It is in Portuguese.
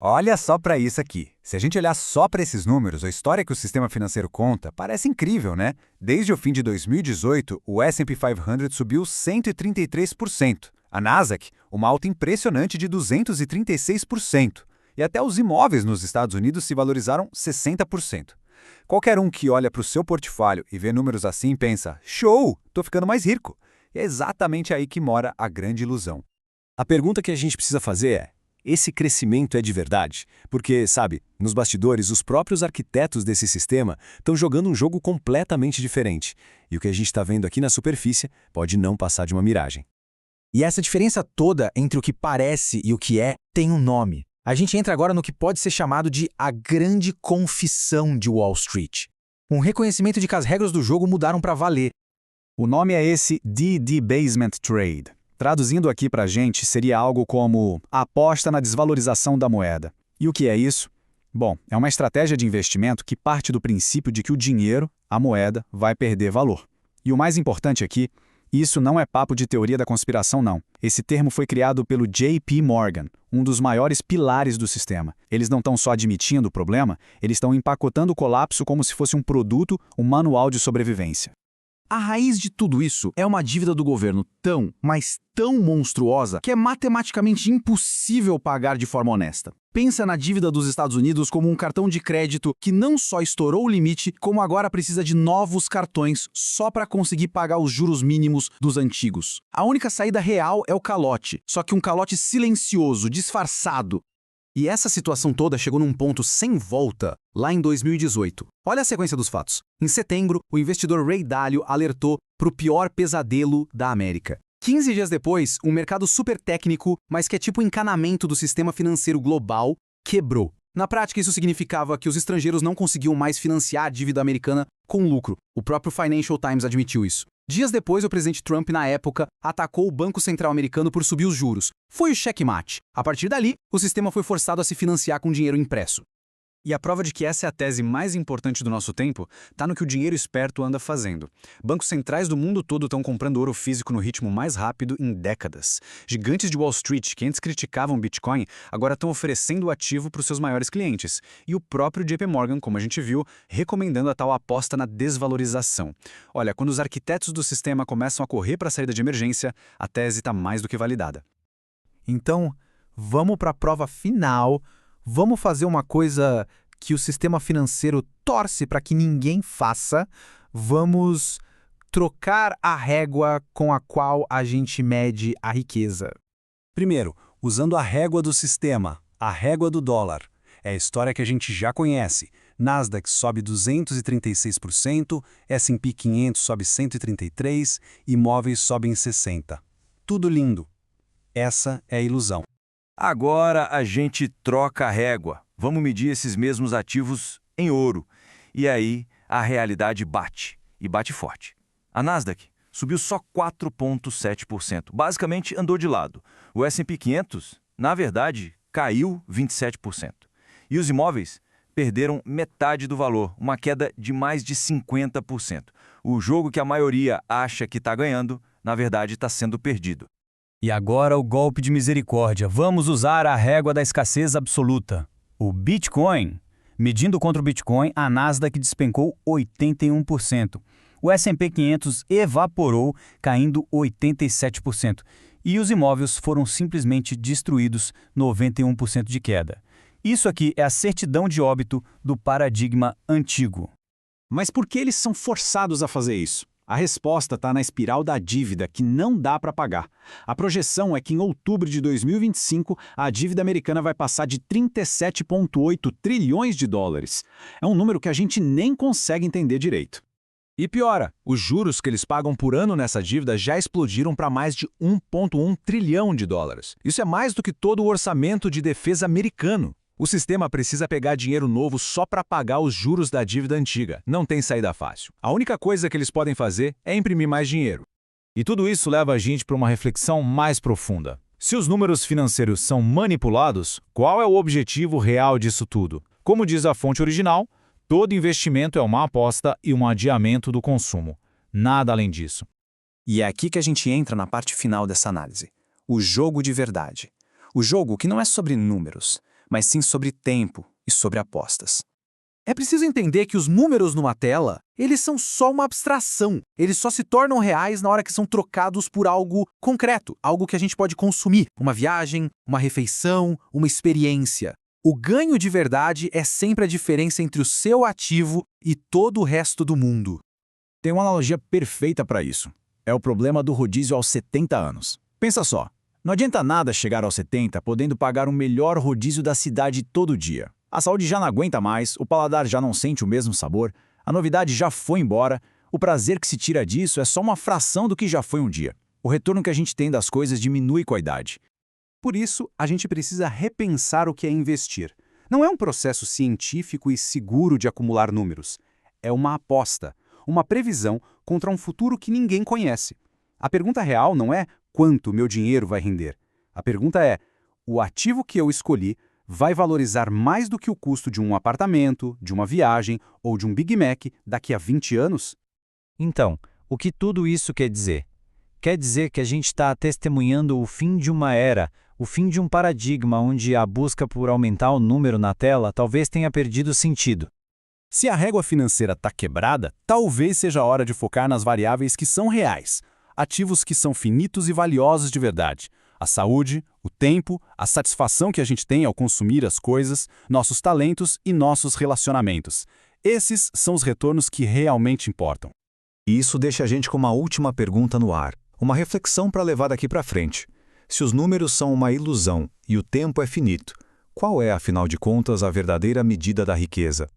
Olha só para isso aqui. Se a gente olhar só para esses números, a história que o sistema financeiro conta parece incrível, né? Desde o fim de 2018, o S&P 500 subiu 133%. A Nasdaq, uma alta impressionante de 236%. E até os imóveis nos Estados Unidos se valorizaram 60%. Qualquer um que olha para o seu portfólio e vê números assim pensa, show, tô ficando mais rico. E é exatamente aí que mora a grande ilusão. A pergunta que a gente precisa fazer é: esse crescimento é de verdade? Porque, sabe, nos bastidores, os próprios arquitetos desse sistema estão jogando um jogo completamente diferente. E o que a gente está vendo aqui na superfície pode não passar de uma miragem. E essa diferença toda entre o que parece e o que é tem um nome. A gente entra agora no que pode ser chamado de a grande confissão de Wall Street. Um reconhecimento de que as regras do jogo mudaram para valer. O nome é esse de-debasement trade. Traduzindo aqui para a gente, seria algo como a aposta na desvalorização da moeda. E o que é isso? Bom, é uma estratégia de investimento que parte do princípio de que o dinheiro, a moeda, vai perder valor. E o mais importante aqui, isso não é papo de teoria da conspiração, não. Esse termo foi criado pelo JP Morgan, um dos maiores pilares do sistema. Eles não estão só admitindo o problema, eles estão empacotando o colapso como se fosse um produto, um manual de sobrevivência. A raiz de tudo isso é uma dívida do governo tão, mas tão monstruosa que é matematicamente impossível pagar de forma honesta. Pensa na dívida dos Estados Unidos como um cartão de crédito que não só estourou o limite, como agora precisa de novos cartões só para conseguir pagar os juros mínimos dos antigos. A única saída real é o calote, só que um calote silencioso, disfarçado. E essa situação toda chegou num ponto sem volta lá em 2018. Olha a sequência dos fatos. Em setembro, o investidor Ray Dalio alertou para o pior pesadelo da América. 15 dias depois, um mercado super técnico, mas que é tipo o encanamento do sistema financeiro global, quebrou. Na prática, isso significava que os estrangeiros não conseguiam mais financiar a dívida americana com lucro. O próprio Financial Times admitiu isso. Dias depois, o presidente Trump, na época, atacou o Banco Central americano por subir os juros. Foi o checkmate. A partir dali, o sistema foi forçado a se financiar com dinheiro impresso. E a prova de que essa é a tese mais importante do nosso tempo está no que o dinheiro esperto anda fazendo. Bancos centrais do mundo todo estão comprando ouro físico no ritmo mais rápido em décadas. Gigantes de Wall Street, que antes criticavam Bitcoin, agora estão oferecendo o ativo para os seus maiores clientes. E o próprio JP Morgan, como a gente viu, recomendando a tal aposta na desvalorização. Olha, quando os arquitetos do sistema começam a correr para a saída de emergência, a tese está mais do que validada. Então, vamos para a prova final. Vamos fazer uma coisa que o sistema financeiro torce para que ninguém faça. Vamos trocar a régua com a qual a gente mede a riqueza. Primeiro, usando a régua do sistema, a régua do dólar. É a história que a gente já conhece. Nasdaq sobe 236%, S&P 500 sobe 133%, imóveis sobem 60%. Tudo lindo. Essa é a ilusão. Agora a gente troca a régua. Vamos medir esses mesmos ativos em ouro. E aí a realidade bate, e bate forte. A Nasdaq subiu só 4,7%. Basicamente andou de lado. O S&P 500, na verdade, caiu 27%. E os imóveis perderam metade do valor, uma queda de mais de 50%. O jogo que a maioria acha que está ganhando, na verdade está sendo perdido. E agora o golpe de misericórdia. Vamos usar a régua da escassez absoluta. O Bitcoin. Medindo contra o Bitcoin, a Nasdaq despencou 81%. O S&P 500 evaporou, caindo 87%. E os imóveis foram simplesmente destruídos, 91% de queda. Isso aqui é a certidão de óbito do paradigma antigo. Mas por que eles são forçados a fazer isso? A resposta está na espiral da dívida, que não dá para pagar. A projeção é que em outubro de 2025, a dívida americana vai passar de 37,8 trilhões de dólares. É um número que a gente nem consegue entender direito. E piora, os juros que eles pagam por ano nessa dívida já explodiram para mais de 1,1 trilhão de dólares. Isso é mais do que todo o orçamento de defesa americano. O sistema precisa pegar dinheiro novo só para pagar os juros da dívida antiga. Não tem saída fácil. A única coisa que eles podem fazer é imprimir mais dinheiro. E tudo isso leva a gente para uma reflexão mais profunda. Se os números financeiros são manipulados, qual é o objetivo real disso tudo? Como diz a fonte original, todo investimento é uma aposta e um adiamento do consumo. Nada além disso. E é aqui que a gente entra na parte final dessa análise. O jogo de verdade. O jogo que não é sobre números, mas sim sobre tempo e sobre apostas. É preciso entender que os números numa tela, eles são só uma abstração. Eles só se tornam reais na hora que são trocados por algo concreto, algo que a gente pode consumir. Uma viagem, uma refeição, uma experiência. O ganho de verdade é sempre a diferença entre o seu ativo e todo o resto do mundo. Tem uma analogia perfeita para isso. É o problema do rodízio aos 70 anos. Pensa só, não adianta nada chegar aos 70 podendo pagar o melhor rodízio da cidade todo dia. A saúde já não aguenta mais, o paladar já não sente o mesmo sabor, a novidade já foi embora, o prazer que se tira disso é só uma fração do que já foi um dia. O retorno que a gente tem das coisas diminui com a idade. Por isso, a gente precisa repensar o que é investir. Não é um processo científico e seguro de acumular números. É uma aposta, uma previsão contra um futuro que ninguém conhece. A pergunta real não é quanto meu dinheiro vai render. A pergunta é, o ativo que eu escolhi vai valorizar mais do que o custo de um apartamento, de uma viagem ou de um Big Mac daqui a 20 anos? Então, o que tudo isso quer dizer? Quer dizer que a gente está testemunhando o fim de uma era, o fim de um paradigma onde a busca por aumentar o número na tela talvez tenha perdido sentido. Se a régua financeira está quebrada, talvez seja a hora de focar nas variáveis que são reais, ativos que são finitos e valiosos de verdade. A saúde, o tempo, a satisfação que a gente tem ao consumir as coisas, nossos talentos e nossos relacionamentos. Esses são os retornos que realmente importam. E isso deixa a gente com uma última pergunta no ar, uma reflexão para levar daqui para frente. Se os números são uma ilusão e o tempo é finito, qual é, afinal de contas, a verdadeira medida da riqueza?